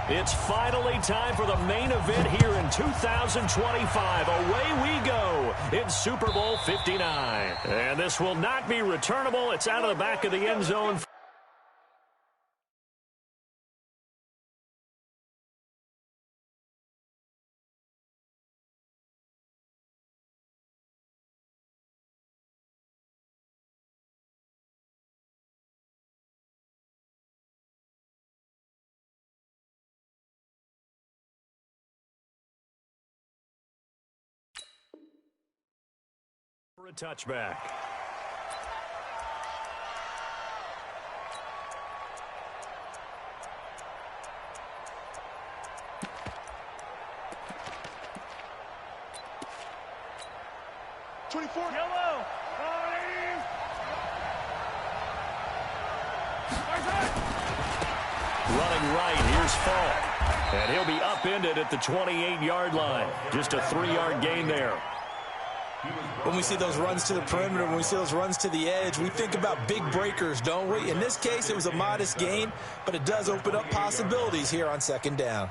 It's finally time for the main event here in 2025. Away we go in Super Bowl 59. And this will not be returnable. It's out of the back of the end zone. For a touchback. Yellow. Running right, here's Falk. And he'll be upended at the 28-yard line. Just a 3-yard gain there. When we see those runs to the perimeter, when we see those runs to the edge, we think about big breakers, don't we? In this case, it was a modest gain, but it does open up possibilities here on second down.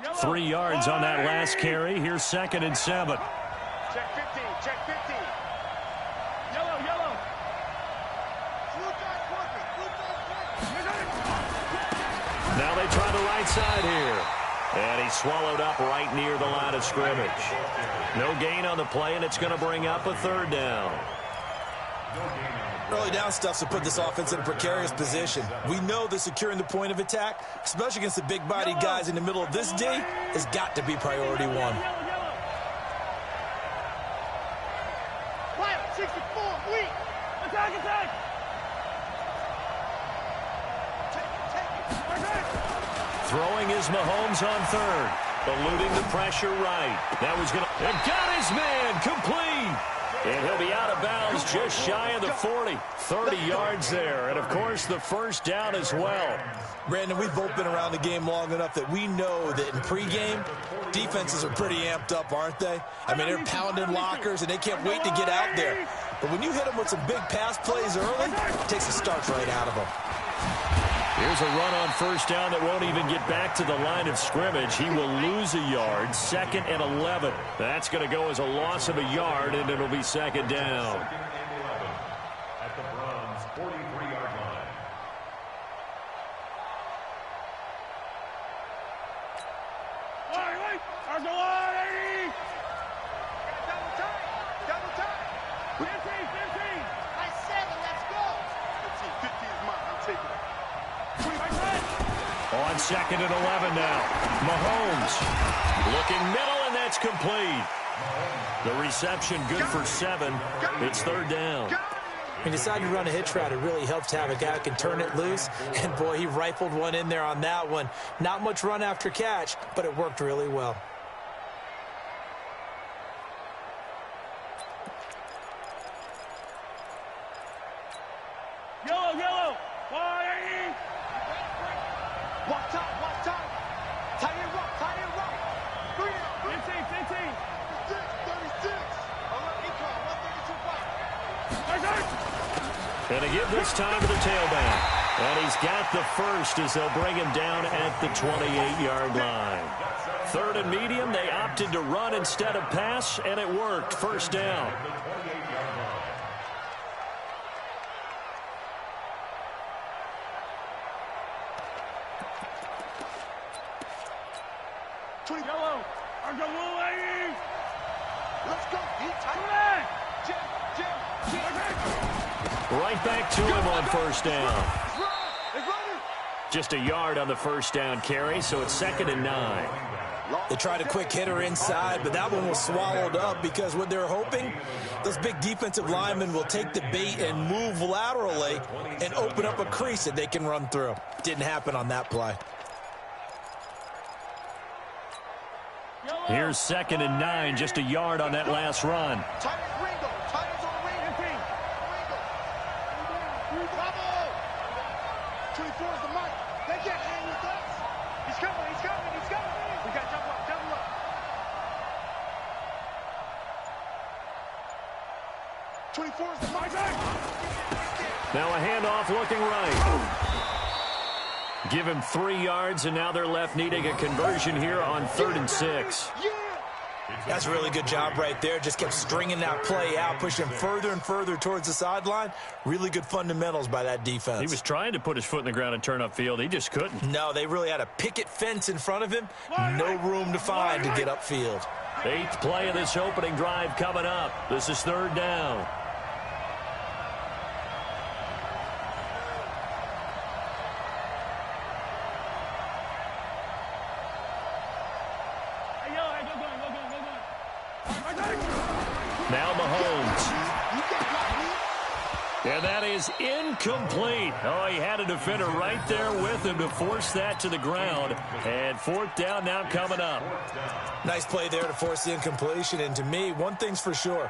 Yellow. 3 yards on that last carry. Here's 2nd and 7. Check 50. Check 50. Yellow, yellow. Now they try the right side here. And he's swallowed up right near the line of scrimmage. No gain on the play, and it's going to bring up a 3rd down. Early down stuff to put this offense in a precarious position. We know that securing the point of attack, especially against the big-bodied guys in the middle of this D, has got to be priority one. 64, weak. Attack, attack. Throwing is Mahomes on 3rd. Eluding the pressure right. That was going to... And got his man complete. And he'll be out of bounds just shy of the 40. 30 yards there. And, of course, the 1st down as well. Brandon, we've both been around the game long enough that we know that in pregame, defenses are pretty amped up, aren't they? I mean, they're pounding lockers, and they can't wait to get out there. But when you hit them with some big pass plays early, it takes the starch right out of them. Here's a run on 1st down that won't even get back to the line of scrimmage. He will lose a yard. 2nd and 11. That's going to go as a loss of a yard, and it'll be 2nd down. At the Browns' 43-yard line. Wait. Double time. 15. I said it, let's go. 15 is mine. I'm taking it. On 2nd and 11 now. Mahomes looking middle, and that's complete. The reception good for 7. It's 3rd down. He decided to run a hitch route. It really helps to have a guy who can turn it loose. And, boy, he rifled one in there on that one. Not much run after catch, but it worked really well. Yellow. 180. Walk time. Tie it up. 3 15. 36. 132. And to give this time to the tailback. And he's got the 1st as they'll bring him down at the 28-yard line. 3rd and medium, they opted to run instead of pass, and it worked. 1st down. Yellow. Let's go. Right back to him on 1st down. Just a yard on the 1st down carry, so it's 2nd and 9. They tried a quick hitter inside, but that one was swallowed up because what they're hoping, those big defensive linemen will take the bait and move laterally and open up a crease that they can run through. Didn't happen on that play. Here's 2nd and 9, just a yard on that last run. 24 is my guy. Now a handoff looking right. Give him 3 yards, and now they're left needing a conversion here on 3rd and 6. That's a really good job right there. Just kept stringing that play out, pushing him further and further towards the sideline. Really good fundamentals by that defense. He was trying to put his foot in the ground and turn upfield. He just couldn't. No, they really had a picket fence in front of him. No room to find to get upfield. 8th play of this opening drive coming up. This is 3rd down. Now Mahomes. And that is incomplete. Oh, he had a defender right there with him to force that to the ground. And 4th down now coming up. Nice play there to force the incompletion. And to me, one thing's for sure.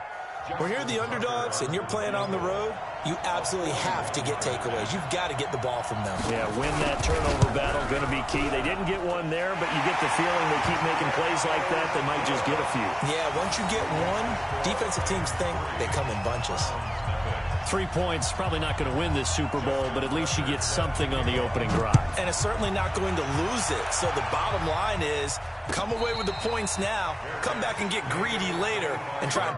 When you're the underdogs and you're playing on the road, you absolutely have to get takeaways. You've got to get the ball from them. Yeah, win that turnover battle, going to be key. They didn't get one there, but you get the feeling they keep making plays like that, they might just get a few. Yeah, once you get one, defensive teams think they come in bunches. 3 points, probably not going to win this Super Bowl, but at least you get something on the opening drive. And it's certainly not going to lose it. So the bottom line is, come away with the points now, come back and get greedy later, and try and...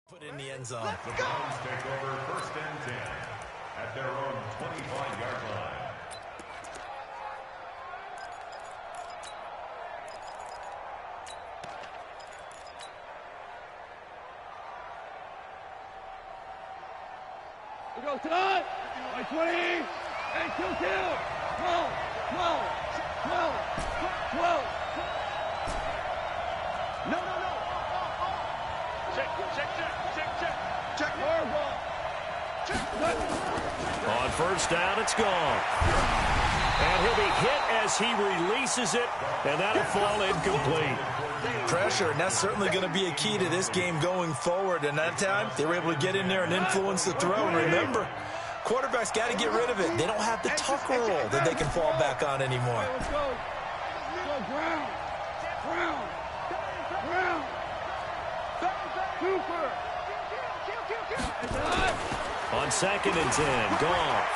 Put in the end zone. The Browns take over 1st and 10 at their own 25-yard line. We go tonight. 20. And 2-2. 12. 12. No. Check. On 1st down, it's gone. And he'll be hit as he releases it, and that'll fall incomplete. Pressure, and that's certainly going to be a key to this game going forward. And that time, they were able to get in there and influence the throw. And remember, quarterbacks got to get rid of it. They don't have the tuck roll that they can fall back on anymore. Let's go. Brown. Cooper. On 2nd and 10, Goff.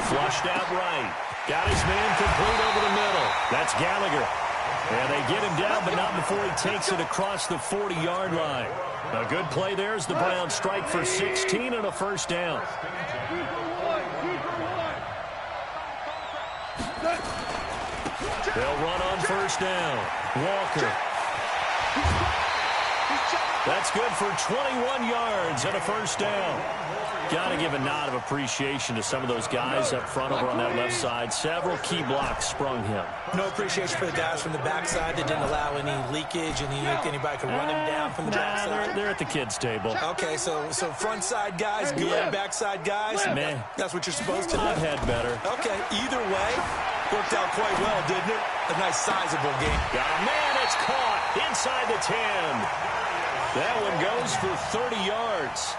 Flushed out right. Got his man complete over the middle. That's Gallagher. And they get him down, but not before he takes it across the 40-yard line. A good play there as the Browns strike for 16 and a 1st down. They'll run on 1st down. Walker. That's good for 21 yards and a 1st down. Got to give a nod of appreciation to some of those guys up front over on that left side. Several key blocks sprung him. No appreciation for the guys from the backside that didn't allow any leakage, anybody could run him down from the backside. They're at the kids' table. Okay, so front side guys good, backside guys, man, that's what you're supposed to do. I've had better. Okay, either way, worked out quite well, didn't it? A nice sizable game. Got a man, it's caught inside the 10. That one goes for 30 yards.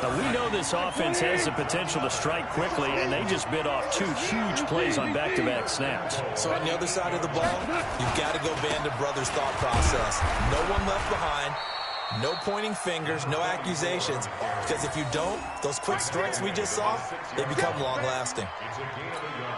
Now, we know this offense has the potential to strike quickly, and they just bit off 2 huge plays on back-to-back snaps. So on the other side of the ball, you've got to go band of brothers thought process. No one left behind. No pointing fingers, no accusations, because if you don't, those quick strikes we just saw, they become long-lasting.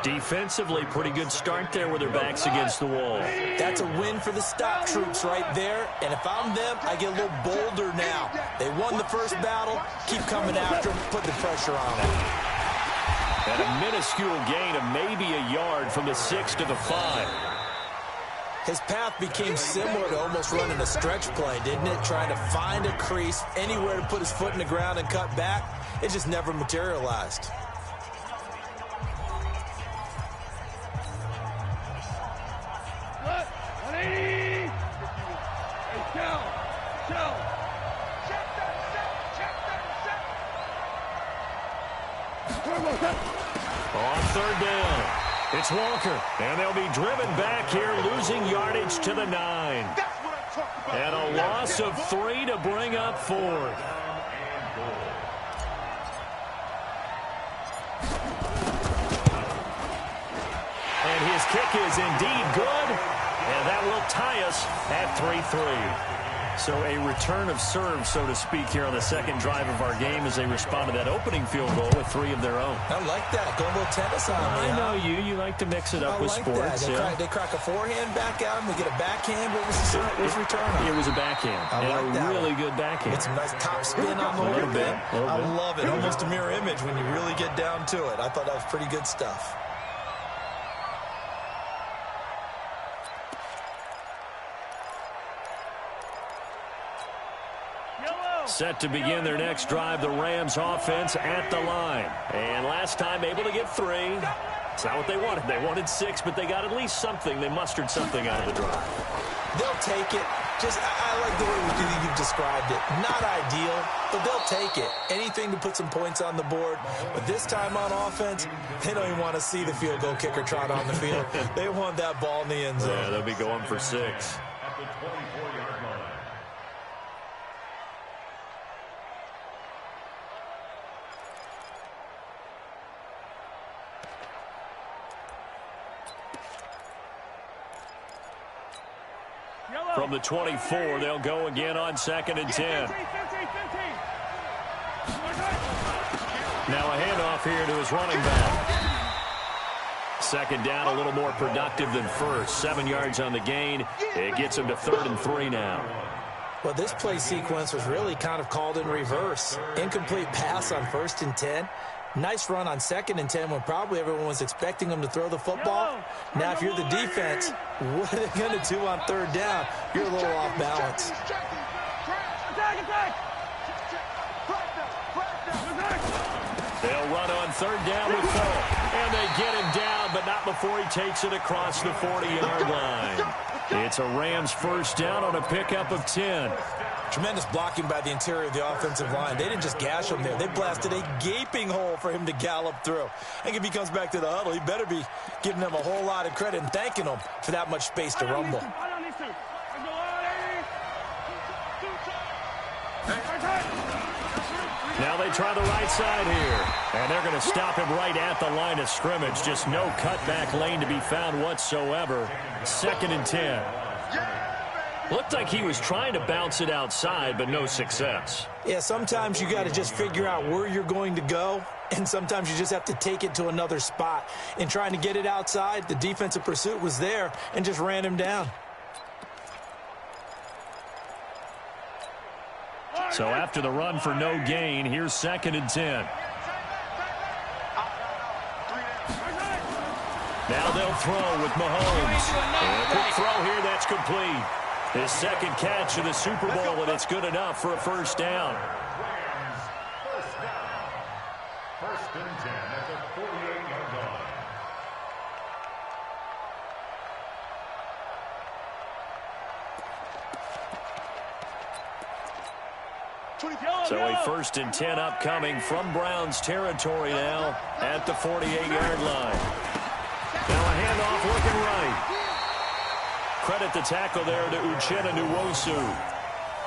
Defensively, pretty good start there with their backs against the wall. That's a win for the stop troops right there, and if I'm them, I get a little bolder now. They won the first battle, keep coming after them, put the pressure on them. And a minuscule gain of maybe a yard from the 6 to the 5. His path became similar to almost running a stretch play, didn't it? Trying to find a crease, anywhere to put his foot in the ground and cut back. It just never materialized. On third down, it's Walker, and they'll be driven back here, losing yardage to the 9. And a loss of 3 to bring up 4th. And his kick is indeed good, and that will tie us at 3-3. So a return of serve, so to speak, here on the second drive of our game as they respond to that opening field goal with 3 of their own. I like that. Go a little tennis on me. I know you. You like to mix it up with sports. They crack a forehand back out, and we get a backhand. What was the return on? It was a backhand. I like that really one. Good backhand. It's a nice top spin on the whole thing. I love it. Almost a mirror image when you really get down to it. I thought that was pretty good stuff. Set to begin their next drive, the Rams offense at the line. And last time able to get 3. It's not what they wanted. They wanted 6, but they got at least something. They mustered something out of the drive. They'll take it. I like the way you've described it. Not ideal, but they'll take it. Anything to put some points on the board. But this time on offense, they don't even want to see the field goal kicker trot on the field. They want that ball in the end zone. Yeah, they'll be going for 6. At the 24-yard line. From the 24, they'll go again on 2nd and 10. Now a handoff here to his running back. Second down, a little more productive than first. 7 yards on the gain. It gets him to 3rd and 3 now. Well, this play sequence was really kind of called in reverse. Incomplete pass on 1st and 10. Nice run on 2nd and 10 when probably everyone was expecting them to throw the football. Now, if you're the defense, what are they going to do on 3rd down? You're a little off balance. They'll run on 3rd down with 4. And they get him down, but not before he takes it across the 40-yard line. It's a Rams 1st down on a pickup of 10. Tremendous blocking by the interior of the offensive line. They didn't just gash him there. They blasted a gaping hole for him to gallop through. I think if he comes back to the huddle, he better be giving them a whole lot of credit and thanking them for that much space to rumble. Now they try the right side here. And they're going to stop him right at the line of scrimmage. Just no cutback lane to be found whatsoever. 2nd and 10. Looked like he was trying to bounce it outside, but no success. Yeah, sometimes you got to just figure out where you're going to go, and sometimes you just have to take it to another spot. In trying to get it outside, the defensive pursuit was there and just ran him down. So after the run for no gain, here's 2nd and 10. Now they'll throw with Mahomes. And a quick throw here, that's complete. His 2nd catch of the Super Bowl, and it's good enough for a 1st down. Rams, 1st down. 1st and 10 at the 48-yard line. So a 1st and 10 upcoming from Browns territory now at the 48-yard line. Now a handoff looking right. Credit the tackle there to Uchenna Nwosu.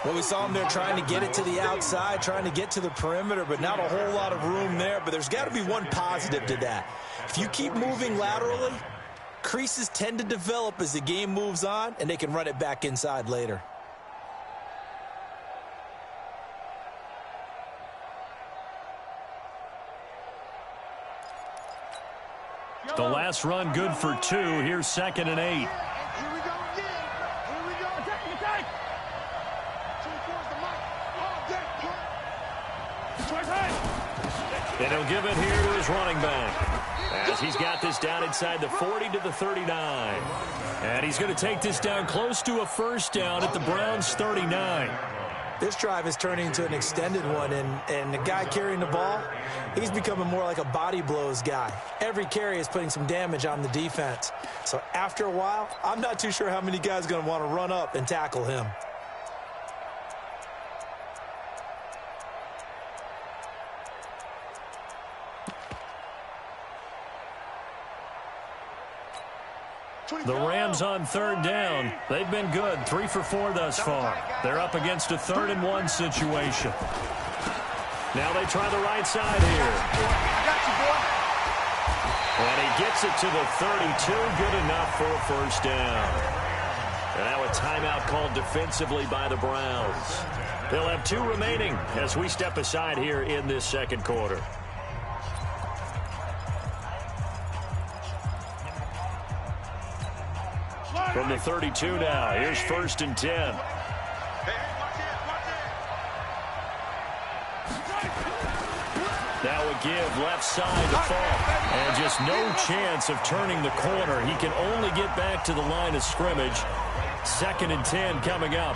Well, we saw him there trying to get it to the outside, trying to get to the perimeter, but not a whole lot of room there. But there's got to be one positive to that. If you keep moving laterally, creases tend to develop as the game moves on, and they can run it back inside later. The last run good for 2. Here's 2nd and 8. And he'll give it here to his running back, as he's got this down inside the 40 to the 39. And he's going to take this down close to a first down at the Browns' 39. This drive is turning into an extended one, and the guy carrying the ball, he's becoming more like a body blows guy. Every carry is putting some damage on the defense. So after a while, I'm not too sure how many guys are going to want to run up and tackle him. The Rams on third down. They've been good, 3 for 4 thus far. They're up against a 3rd-and-1 situation. Now they try the right side here. And he gets it to the 32, good enough for a first down. And now a timeout called defensively by the Browns. They'll have 2 remaining as we step aside here in this second quarter. From the 32 now, here's 1st and 10. Now a give, left side to fall. And just no chance of turning the corner. He can only get back to the line of scrimmage. 2nd and 10 coming up.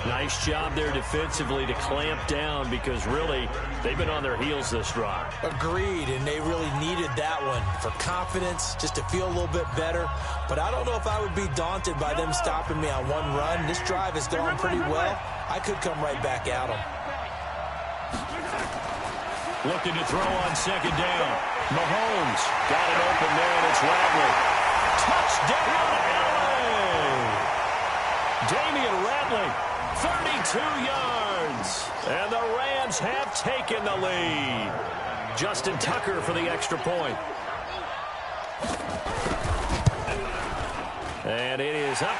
Nice job there defensively to clamp down, because really they've been on their heels this drive. Agreed, and they really needed that one for confidence, just to feel a little bit better. But I don't know if I would be daunted by them stopping me on one run. This drive has gone pretty well. I could come right back at them. Looking to throw on 2nd down. Mahomes got it open there, and it's Rattler. Touchdown, LA! Damian Rattler. 32 yards, and the Rams have taken the lead. Justin Tucker for the extra point. And it is up.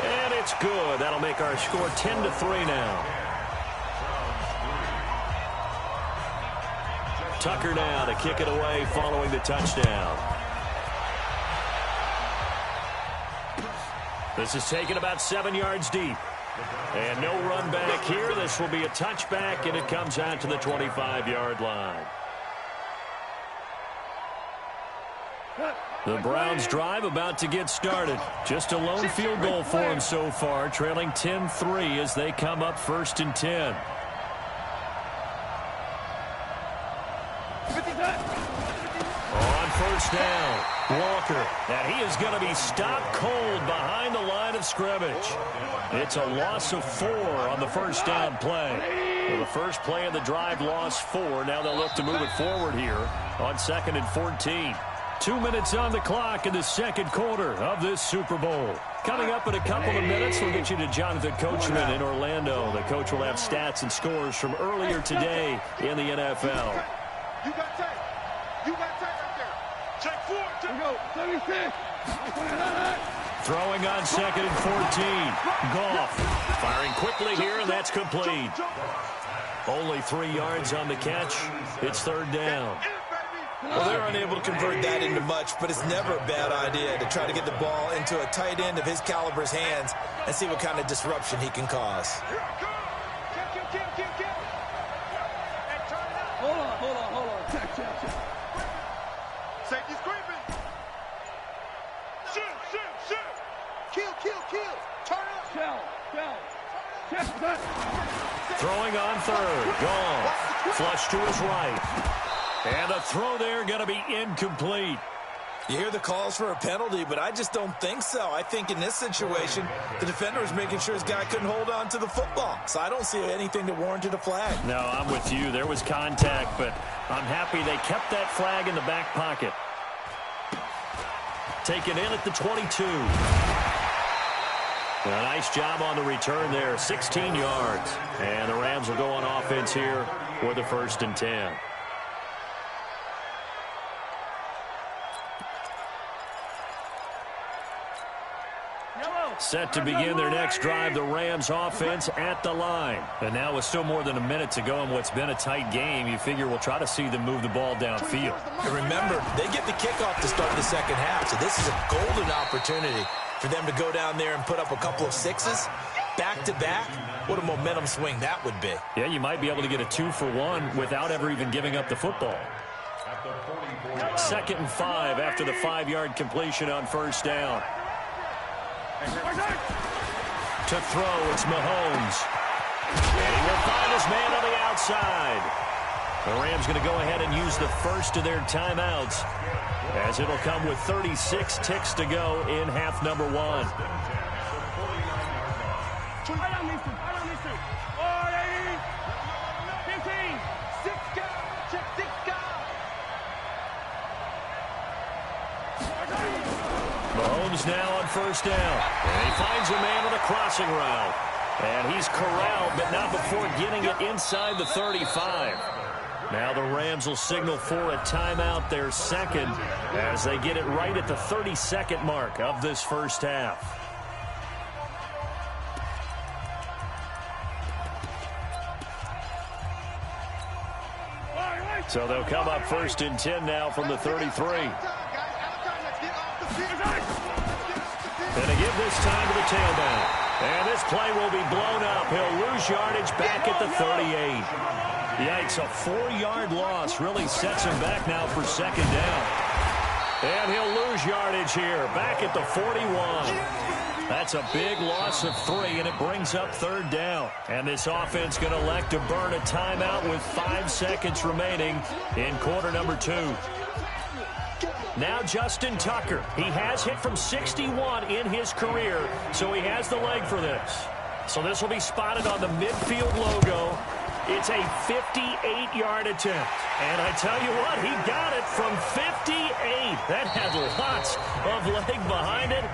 And it's good. That'll make our score 10-3 now. Tucker now to kick it away following the touchdown. This is taken about 7 yards deep. And no run back here. This will be a touchback, and it comes out to the 25-yard line. The Browns drive about to get started. Just a lone field goal for them so far, trailing 10-3 as they come up 1st and 10. On 1st down, Walker, and he is going to be stopped cold behind the line of scrimmage. It's a loss of 4 on the 1st down play. Well, the first play of the drive lost 4. Now they'll look to move it forward here on 2nd and 14. 2 minutes on the clock in the second quarter of this Super Bowl. Coming up in a couple of minutes, we'll get you to Jonathan Coachman in Orlando. The coach will have stats and scores from earlier today in the NFL. You got tape. You got tape right there. Check 4. Check go. 76. Throwing on 2nd and 14. Goff firing quickly here, and that's complete. Only 3 yards on the catch. It's 3rd down. Well, they're unable to convert that into much, but it's never a bad idea to try to get the ball into a tight end of his caliber's hands and see what kind of disruption he can cause. Hold on. Check. Safety scraping. Shoot. Kill. Turn up. Shell. Throwing on 3rd. Goff. Flush to his right. And a throw there going to be incomplete. You hear the calls for a penalty, but I just don't think so. I think in this situation, the defender was making sure his guy couldn't hold on to the football. So I don't see anything that warranted a flag. No, I'm with you. There was contact, but I'm happy they kept that flag in the back pocket. Taken in at the 22. A nice job on the return there, 16 yards. And the Rams will go on offense here for the 1st and 10. Set to begin their next drive, the Rams offense at the line. And now with still more than a minute to go in what's been a tight game, you figure we'll try to see them move the ball downfield. And remember, they get the kickoff to start the second half, so this is a golden opportunity for them to go down there and put up a couple of 6s back-to-back what a momentum swing that would be. Yeah, you might be able to get a 2-for-1 without ever even giving up the football. 2nd and 5 after the 5-yard completion on first down. To throw, it's Mahomes. And he will find his man on the outside. The Rams going to go ahead and use the first of their timeouts, as it'll come with 36 ticks to go in half number 1. Mahomes now on first down. And he finds a man on a crossing route. And he's corralled, but not before getting it inside the 35. Now the Rams will signal for a timeout, their second, as they get it right at the 32nd mark of this first half. So they'll come up 1st and 10 now from the 33. And to give this time to the tailback. And this play will be blown up. He'll lose yardage back at the 38. Yikes, a 4-yard loss really sets him back now for 2nd down. And he'll lose yardage here, back at the 41. That's a big loss of 3, and it brings up 3rd down. And this offense going to elect to burn a timeout with 5 seconds remaining in quarter number 2. Now Justin Tucker. He has hit from 61 in his career, so he has the leg for this. So this will be spotted on the midfield logo. It's a 58-yard attempt. And I tell you what, he got it from 58. That had lots of leg behind it.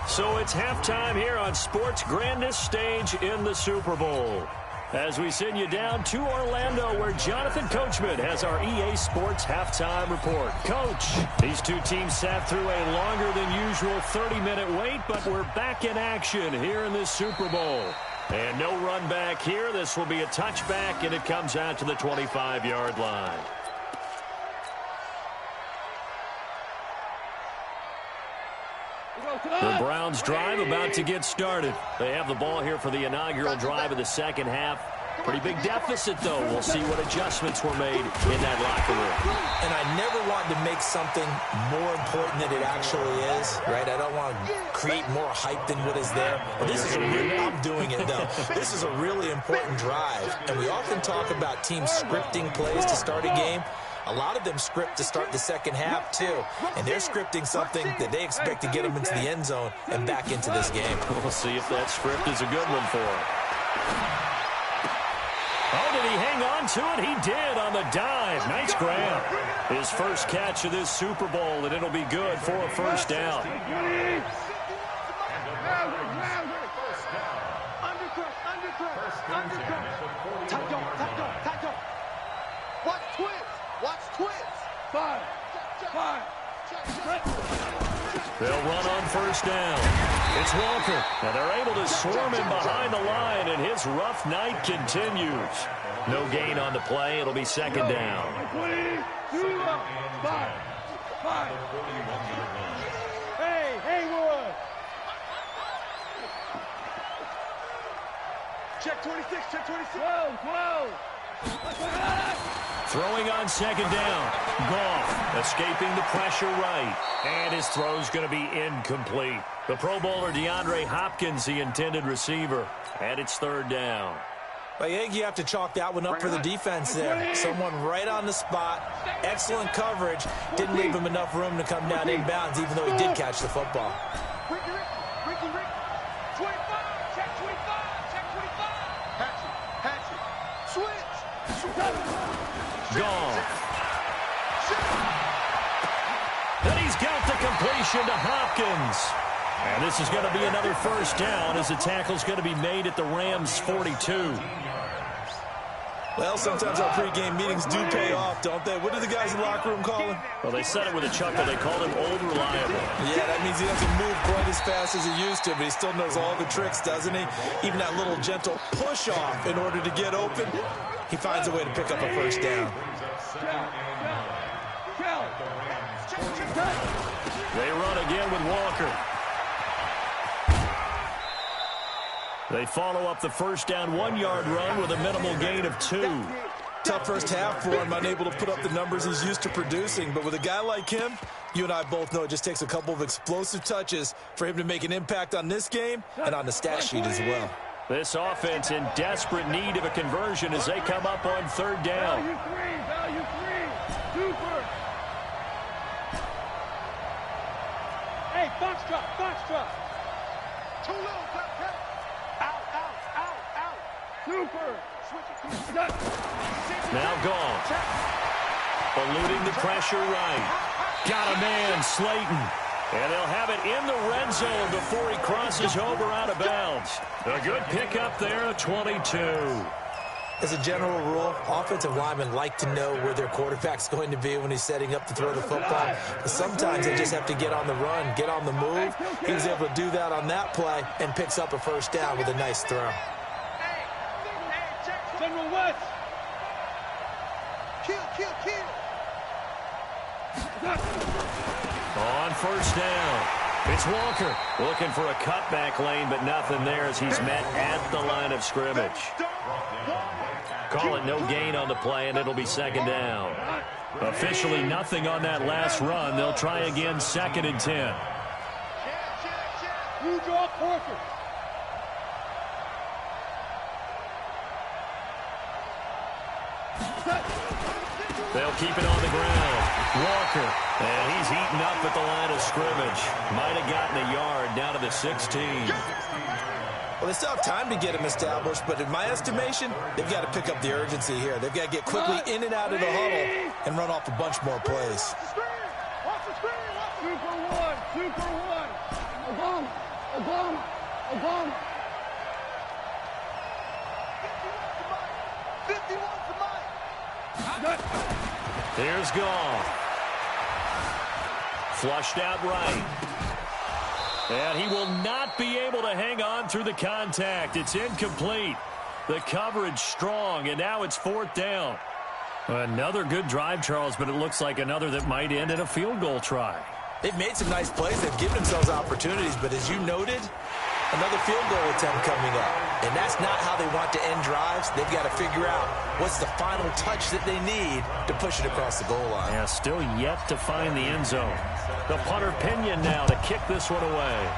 So it's halftime here on sports' grandest stage in the Super Bowl. As we send you down to Orlando, where Jonathan Coachman has our EA Sports halftime report. Coach, these two teams sat through a longer than usual 30-minute wait, but we're back in action here in this Super Bowl. And no run back here. This will be a touchback, and it comes out to the 25-yard line. The Browns drive about to get started. They have the ball here for the inaugural drive of the second half. Pretty big deficit, though. We'll see what adjustments were made in that locker room. And I never want to make something more important than it actually is, right? I don't want to create more hype than what is there. But this is I'm doing it, though. This is a really important drive. And we often talk about teams scripting plays to start a game. A lot of them script to start the second half, too. And they're scripting something that they expect to get them into the end zone and back into this game. We'll see if that script is a good one for him. Oh, did he hang on to it? He did on the dive. Nice grab. His first catch of this Super Bowl, and it'll be good for a first down. Watch twins. Watch twins. 5. They'll run on first down. It's Walker. And they're able to swarm him behind the line, and his rough night continues. No gain on the play. It'll be second down. 5. Hey, Wood. Check 26, check 26. Whoa. Throwing on second down. Goff escaping the pressure right. And his throw's going to be incomplete. The Pro Bowler DeAndre Hopkins, the intended receiver. And it's third down. I think you have to chalk that one up for the defense there. Someone right on the spot. Excellent coverage. Didn't leave him enough room to come down inbounds, even though he did catch the football. Ricky. 25, check 25, check 25. Hatchet. Switch. Goff. And he's got the completion to Hopkins. And this is going to be another first down as the tackle's going to be made at the Rams' 42. Well, sometimes our pregame meetings do pay off, don't they? What do the guys in the locker room call him? Well, they said it with a chuckle. They called him Old Reliable. Yeah, that means he doesn't move quite as fast as he used to, but he still knows all the tricks, doesn't he? Even that little gentle push-off in order to get open. He finds a way to pick up a first down. They run again with Walker. They follow up the first down 1-yard run with a minimal gain of 2. Tough first half for him, unable to put up the numbers he's used to producing. But with a guy like him, you and I both know it just takes a couple of explosive touches for him to make an impact on this game and on the stat sheet as well. This offense in desperate need of a conversion as they come up on 3rd down. Value three. Super. Hey, box drop. Too low, out. Super. Now gone. Eluding the pressure right. Got a man, Slayton. And they'll have it in the red zone before he crosses over out of bounds. A good pickup there, 22. As a general rule, offensive linemen like to know where their quarterback's going to be when he's setting up to throw the football. But sometimes they just have to get on the run, get on the move. He was able to do that on that play and picks up a first down with a nice throw. General West. Kill. On first down, it's Walker looking for a cutback lane, but nothing there as he's met at the line of scrimmage. Call it no gain on the play, and it'll be 2nd down. Officially nothing on that last run. They'll try again, 2nd and 10. You draw Corker. They'll keep it on the ground. Walker, and he's heating up at the line of scrimmage. Might have gotten a yard down to the 16. Well, they still have time to get him established, but in my estimation, they've got to pick up the urgency here. They've got to get quickly in and out of the huddle and run off a bunch more plays. Super one. Obama. 51 to Mike. Here's Goff. Flushed out right. And he will not be able to hang on through the contact. It's incomplete. The coverage strong, and now it's 4th down. Another good drive, Charles, but it looks like another that might end in a field goal try. They've made some nice plays. They've given themselves opportunities, but as you noted, another field goal attempt coming up. And that's not how they want to end drives. They've got to figure out what's the final touch that they need to push it across the goal line. Yeah, still yet to find the end zone. The punter Pinion now to kick this one away.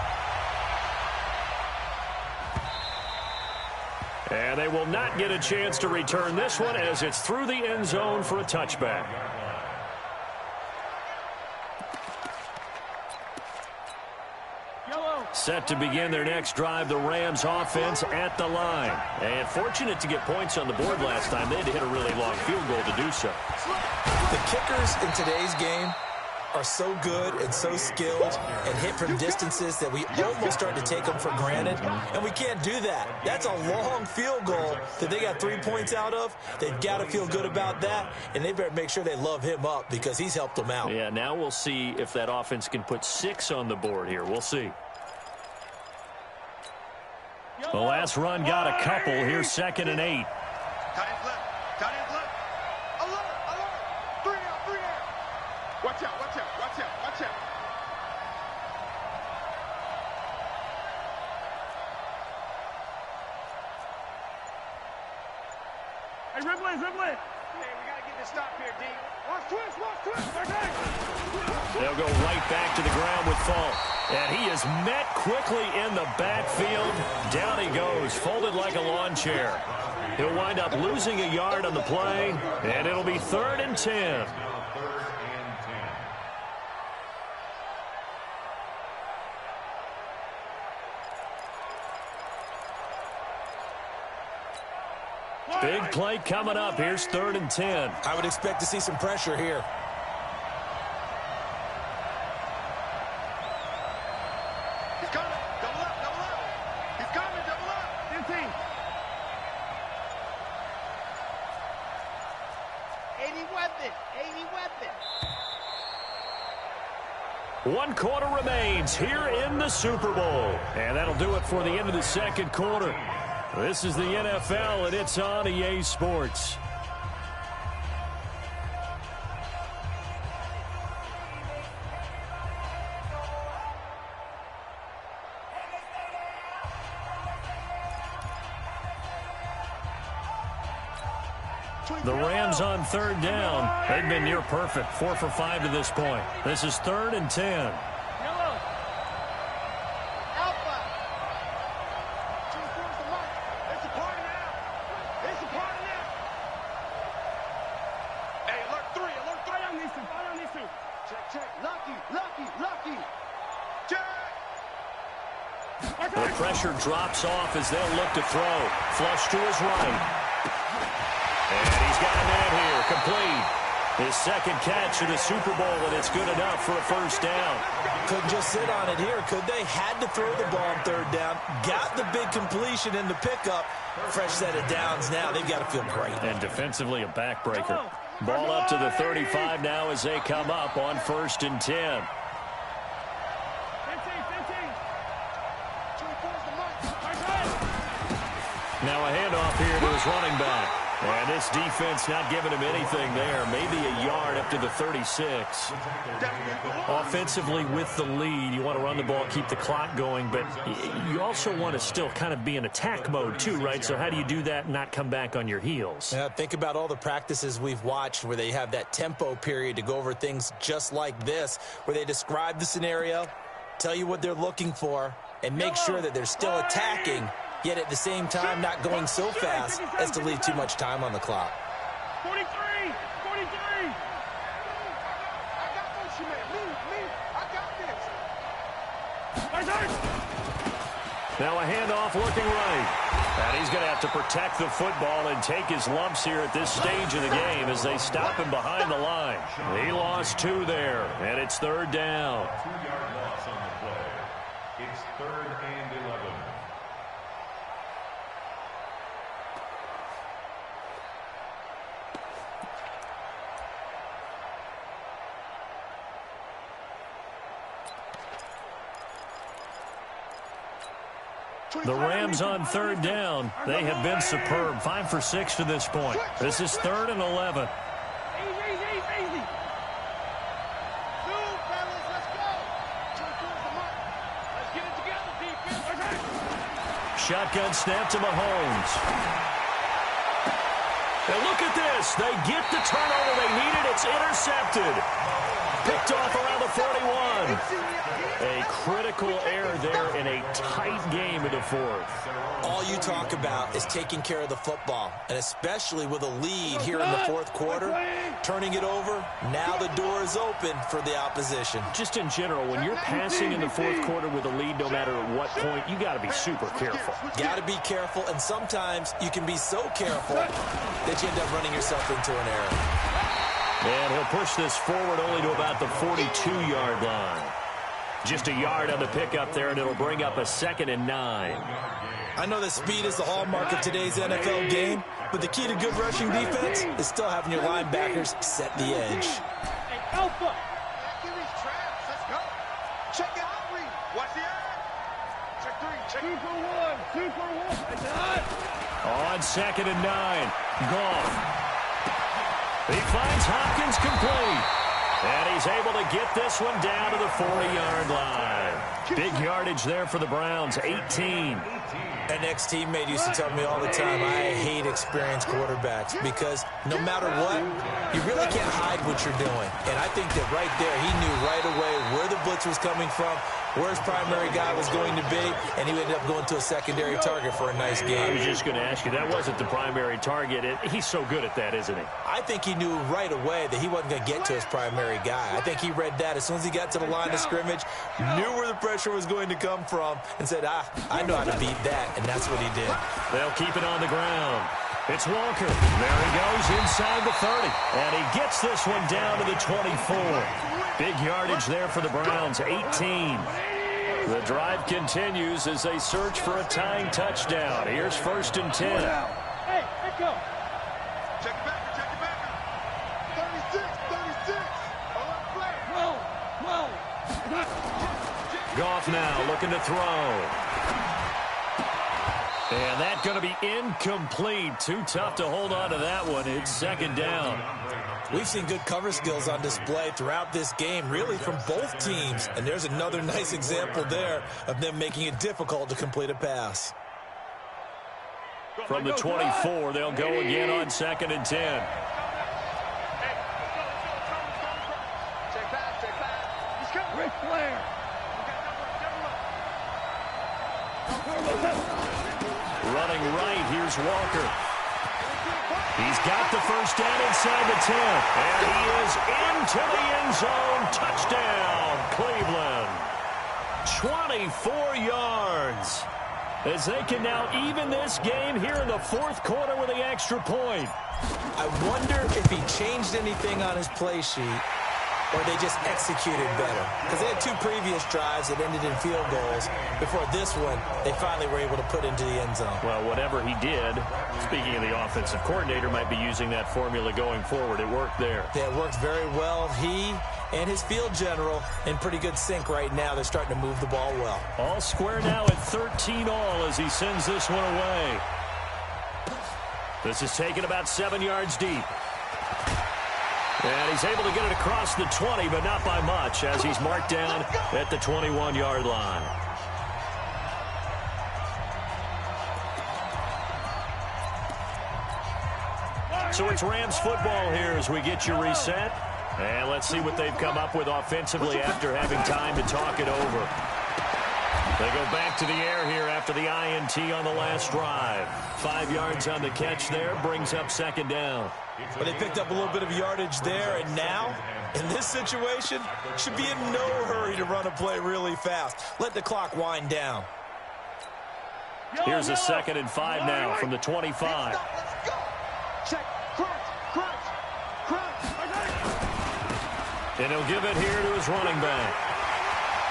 And they will not get a chance to return this one as it's through the end zone for a touchback. Set to begin their next drive, the Rams offense at the line. And fortunate to get points on the board last time. They had to hit a really long field goal to do so. The kickers in today's game are so good and so skilled and hit from distances that we almost start to take them for granted. And we can't do that. That's a long field goal that they got 3 points out of. They've got to feel good about that, and they better make sure they love him up because he's helped them out. Yeah, now we'll see if that offense can put 6 on the board here. We'll see. The last run got a couple. Here's 2nd and 8. Tight end left. Alert. 3 out. Watch out. Hey, Ripley. Hey, we got to get this stop here, D. Watch twist. They'll go right back to the ground with Falk. And he is met quickly in the backfield. Down he goes, folded like a lawn chair. He'll wind up losing a yard on the play, and it'll be 3rd and 10. Big play coming up. Here's 3rd and 10. I would expect to see some pressure here. He's coming. Double up. He's coming. Double up. 15. 80 weapon. 1 quarter remains here in the Super Bowl. And that'll do it for the end of the 2nd quarter. This is the NFL, and it's on EA Sports. The Rams on third down. They've been near perfect, 4 for 5 to this point. This is 3rd and 10. Yellow. Alpha. 2 towards the mark. It's a party now. It's a party now. Hey, alert 3. Alert 3 on these two. Fire on these two. Check. Lucky. Check. The pressure drops off as they'll look to throw. Flush to his right. And he's got a man here, complete. His second catch in the Super Bowl, and it's good enough for a first down. Couldn't just sit on it here, could they? Had to throw the ball on third down. Got the big completion in the pickup. Fresh set of downs now. They've got to feel great. And defensively, a backbreaker. Ball up to the 35 now as they come up on 1st and 10. Now a handoff here to his running back. And this defense not giving him anything there. Maybe a yard up to the 36. Offensively with the lead, you want to run the ball, keep the clock going, but you also want to still kind of be in attack mode too, right? So how do you do that and not come back on your heels? Yeah, think about all the practices we've watched where they have that tempo period to go over things just like this, where they describe the scenario, tell you what they're looking for, and make sure that they're still attacking, yet at the same time not going so fast as to leave too much time on the clock. 43. I got motion, man. Me. I got this. Now a handoff looking right. And he's going to have to protect the football and take his lumps here at this stage of the game as they stop him behind the line. He lost 2 there, and it's 3rd down. 2-yard loss on the play. It's 3rd and 11. The Rams on 3rd down. They have been superb. 5 for 6 to this point. This is 3rd and 11. Easy. Move, fellas. Let's go. 2 towards the mark. Let's get it together, defense. Shotgun snap to Mahomes. And look at this. They get the turnover they needed. It's intercepted. Picked off around the 41. A critical error there in a tight game in the 4th. All you talk about is taking care of the football, and especially with a lead here in the 4th quarter, turning it over, now the door is open for the opposition. Just in general, when you're passing in the 4th quarter with a lead, no matter at what point, you got to be super careful. Got to be careful, and sometimes you can be so careful that you end up running yourself into an error. And he'll push this forward only to about the 42-yard line. Just a yard on the pickup there, and it'll bring up a 2nd and 9. I know that speed is the hallmark of today's NFL game, but the key to good rushing defense is still having your linebackers set the edge. Hey, Alpha. Give these traps. Let's go. Check it out, Reed. Watch the eye. Check 3. 2 for 1. 2 for 1. On 2nd and 9, Goff. He finds Hopkins complete. And he's able to get this one down to the 40-yard line. Big yardage there for the Browns, 18. An ex-teammate used to tell me all the time, I hate experienced quarterbacks because no matter what, you really can't hide what you're doing. And I think that right there, he knew right away where the blitz was coming from, where his primary guy was going to be, and he ended up going to a secondary target for a nice game. I was just going to ask you, that wasn't the primary target. He's so good at that, isn't he? I think he knew right away that he wasn't going to get to his primary guy. I think he read that as soon as he got to the line of scrimmage, knew where the pressure was going to come from, and said, I know how to beat that, and that's what he did. They'll keep it on the ground. It's Walker. There he goes inside the 30. And he gets this one down to the 24. Big yardage there for the Browns, 18. The drive continues as they search for a tying touchdown. Here's 1st and 10. Hey, let's go. Check it back. 36. Whoa. Goff now looking to throw. And that's going to be incomplete. Too tough to hold on to that one. It's 2nd down. We've seen good cover skills on display throughout this game, really from both teams. And there's another nice example there of them making it difficult to complete a pass. From the 24, they'll go again on 2nd and 10. Check back. Let's go. Ric Flair. Running right, here's Walker. He's got the first down inside the 10. And he is into the end zone. Touchdown, Cleveland. 24 yards. As they can now even this game here in the 4th quarter with the extra point. I wonder if he changed anything on his play sheet or they just executed better. Because they had 2 previous drives that ended in field goals. Before this one, they finally were able to put into the end zone. Well, whatever he did, speaking of the offensive coordinator, might be using that formula going forward. It worked there. Yeah, it worked very well. He and his field general in pretty good sync right now. They're starting to move the ball well. All square now at 13 all as he sends this one away. This is taken about 7 yards deep. And he's able to get it across the 20, but not by much, as he's marked down at the 21-yard line. So it's Rams football here as we get you reset. And let's see what they've come up with offensively after having time to talk it over. They go back to the air here after the INT on the last drive. 5 yards on the catch there, brings up 2nd down. But they picked up a little bit of yardage there, and now, in this situation, should be in no hurry to run a play really fast. Let the clock wind down. Here's a 2nd and 5 now from the 25. Check. Crunch. And he'll give it here to his running back.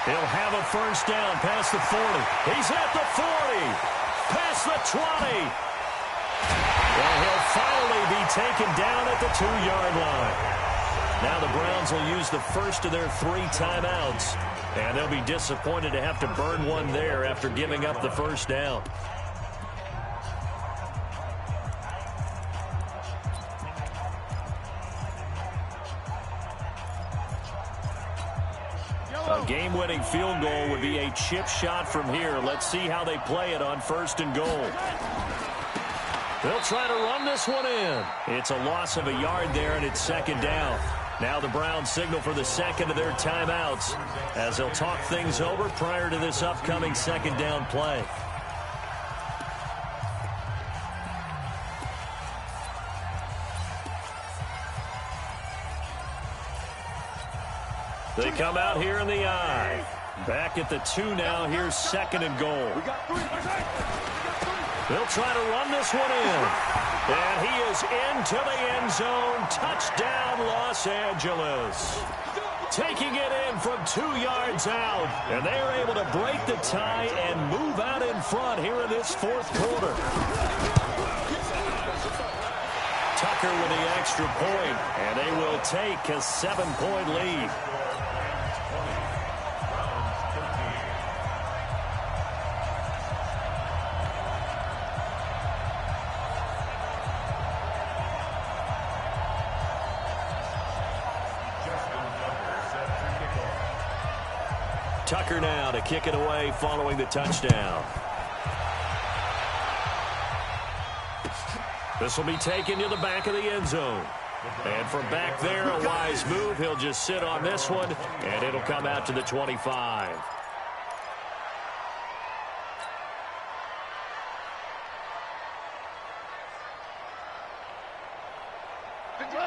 He'll have a first down past the 40. He's at the 40. Past the 20. And he'll finally be taken down at the 2-yard line. Now the Browns will use the first of their 3 timeouts. And they'll be disappointed to have to burn one there after giving up the first down. A game-winning field goal would be a chip shot from here. Let's see how they play it on 1st and goal. They'll try to run this one in. It's a loss of a yard there, and it's 2nd down. Now the Browns signal for the 2nd of their timeouts as they'll talk things over prior to this upcoming 2nd down play. They come out here in the I. Back at the 2 now. Here's 2nd and goal. They'll try to run this one in. And he is into the end zone. Touchdown, Los Angeles. Taking it in from 2 yards out. And they are able to break the tie and move out in front here in this 4th quarter. Tucker with the extra point. And they will take a 7-point lead. Tucker now to kick it away following the touchdown. This will be taken to the back of the end zone. And from back there, a wise move. He'll just sit on this one, and it'll come out to the 25.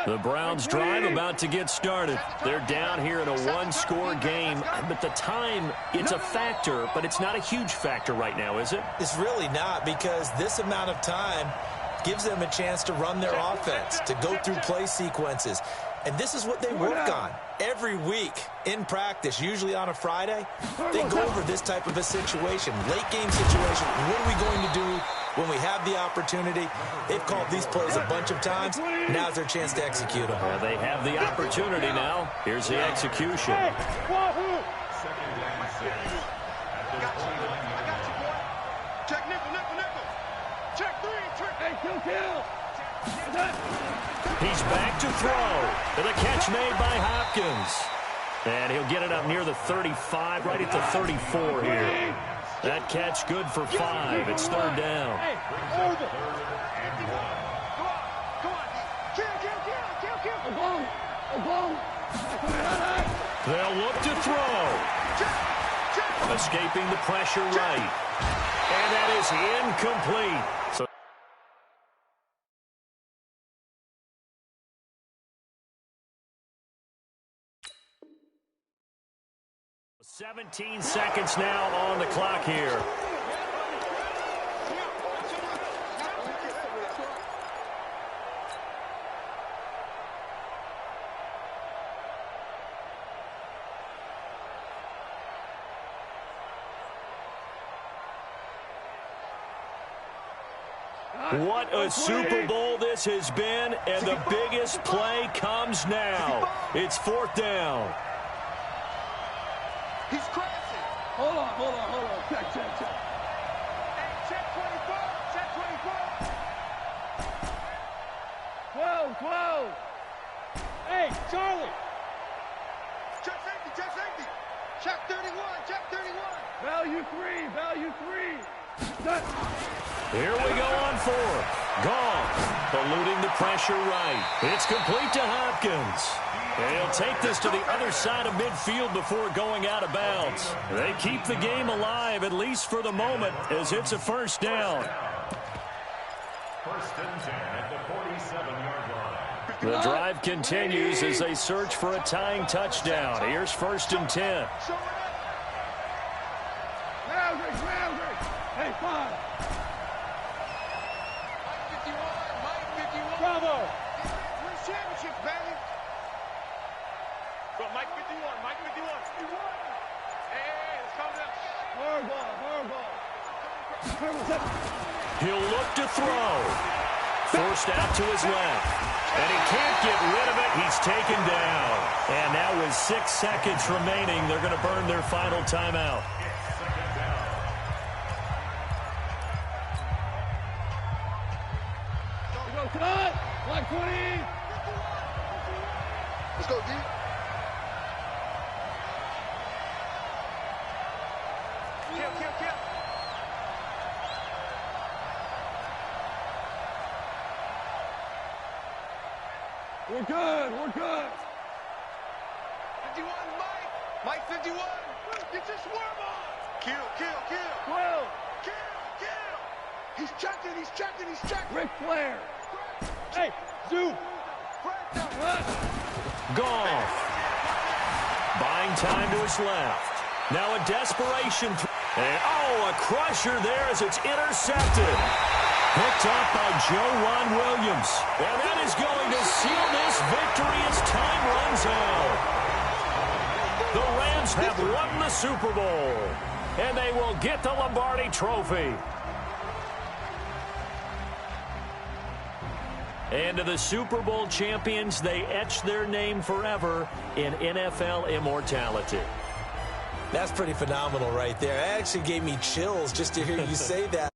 The Browns drive about to get started. They're down here in a 1-score game, but the time, it's a factor, but it's not a huge factor right now, is it? It's really not, because this amount of time gives them a chance to run their offense, to go through play sequences. And this is what they work on every week in practice, usually on a Friday. They go over this type of a situation, late game situation. What are we going to do when we have the opportunity? They've called these plays a bunch of times. Now's their chance to execute them. Well, they have the opportunity now. Here's the execution. I got you, boy. Check nickel. Check 3. Hey, kill. He's back to throw. And the catch made by Hopkins. And he'll get it up near the 35, right at the 34 here. That catch good for 5. It's third down. They'll look to throw. Escaping the pressure right. And that is incomplete. So 17 seconds now on the clock here. What a Super Bowl this has been, and the biggest play comes now. It's fourth down. He's crashing. Hold on. Check. Hey, check 24. Check 24. 12. Hey, Charlie. Check safety. Check 31. Value three. Here we go on fourth. Gone. Eluding the pressure right. It's complete to Hopkins. And he'll take this to the other side of midfield before going out of bounds. They keep the game alive, at least for the moment, as it's a first down. First and 10 at the 47-yard line. The drive continues as they search for a tying touchdown. Here's first and 10. Hey, 5. Mike 51. Bravo. Win championships, baby. Go, Mike 51. Hey, let's calm down. Hard ball. He'll look to throw. Forced out to his left. And he can't get rid of it. He's taken down. And now with 6 seconds remaining, they're going to burn their final timeout. Cut! Like 20! Let's go, D. Kill. We're good. 51, Mike 51. Get your swerve on. Kill. 12. Kill. He's checking. Ric Flair. Hey, Zoom. Goff. Buying time to his left. Now a desperation. And, a crusher there as it's intercepted. Picked up by Ron Williams. And that is going to seal this victory as time runs out. The Rams have won the Super Bowl. And they will get the Lombardi Trophy. And to the Super Bowl champions, they etch their name forever in NFL immortality. That's pretty phenomenal right there. It actually gave me chills just to hear you say that.